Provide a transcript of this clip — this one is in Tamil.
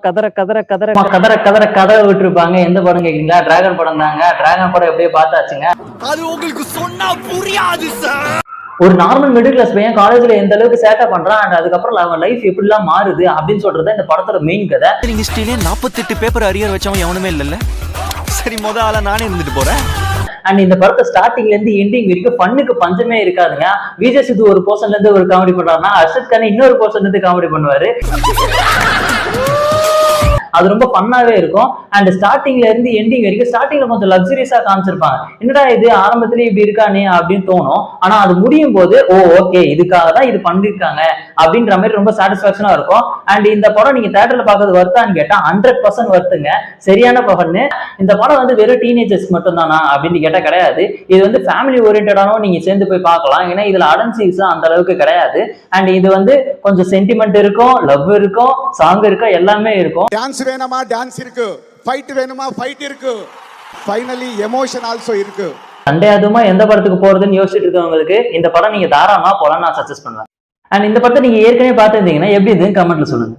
கதற கதற கதற கதற கதற கதற விட்டுருப்பாங்க. எந்த படம் கேக்குறீங்களா? டிராகன் படம் தாங்க. டிராகன் படம் எப்படியே பார்த்தாச்சுங்க. அது உங்களுக்கு சொன்னா புரியாது சார். ஒரு நார்மல் மிடில் கிளாஸ் பையன் காலேஜ்ல எந்த அளவுக்கு சேட்டை பண்றான் அண்ட் அதுக்கப்புறம் அவன் லைஃப் எப்படிலாம் மாறுது அப்படின்னு சொல்றது இந்த படத்தோட மெயின் கதை. ஹிஸ்டரியிலே 48 பேப்பர் அரியர் வச்சவன் எவனுமே இல்லைல்ல. சரி, முத ஆளா நானே இருந்துட்டு போறேன். அண்ட் இந்த படத்தை ஸ்டார்டிங்ல இருந்து எண்டிங் வரைக்கும் ஃபன்னுக்கு பஞ்சமே இருக்காதுங்க. விஜய் சித்து ஒரு போர்ஷன்ல இருந்து ஒரு காமெடி பண்றாருன்னா அர்ஷத் கான் இன்னொரு போர்ஷன்ல இருந்து காமெடி பண்ணுவாரு. அது ரொம்ப ஃபன்னாவே இருக்கும். அண்ட் ஸ்டார்டிங்ல இருந்து எண்டிங் வரைக்கும் ஸ்டார்டிங்ல கொஞ்சம் லக்ஸரியஸா காமிச்சிருப்பாங்க. என்னடா இது ஆரம்பத்திலேயே இப்படி இருக்கானே அப்படின்னு தோணும். ஆனா அது முடியும் போது ஓகே இதுக்காக தான் இது பண்ணிருக்காங்க அப்படின்ற மாதிரி ரொம்ப சாட்டிஸ்பாக்சனா இருக்கும். அண்ட் இந்த படம் நீங்க தியேட்டர்ல பாக்குறது வருத்தான்னு கேட்டா 100% வருத்துங்க. சரியான பகன்னு. இந்த படம் வந்து வெறும் டீனேஜர்ஸ் மட்டும் தானா அப்படின்னு கேட்டா கிடையாது. இது வந்து ஃபேமிலி ஓரியன்டானும் நீங்க சேர்ந்து போய் பார்க்கலாம். ஏன்னா இதுல அடன்சீஸ் அந்த அளவுக்கு கிடையாது. அண்ட் இது வந்து கொஞ்சம் சென்டிமெண்ட் இருக்கும், லவ் இருக்கும், சாங் இருக்கும், எல்லாமே இருக்கும். டான்ஸ் வேணுமா டான்ஸ் இருக்கு, ஃபைட் வேணுமா ஃபைட் இருக்கு, ஃபைனலி எமோஷன் ஆல்சோ இருக்கு. சண்டே அதுமா எந்த படத்துக்கு போறதுன்னு யோசிச்சுட்டு இருக்கவங்களுக்கு இந்த படம் நீங்க தாராளமா போலாம் நான் சஜஸ்ட் பண்ணுவேன். அண்ட் இந்த படத்தை நீங்க ஏற்கனவே பார்த்துருந்தீங்கன்னா எப்படி இதுன்னு கமெண்ட்ல சொல்லுங்க.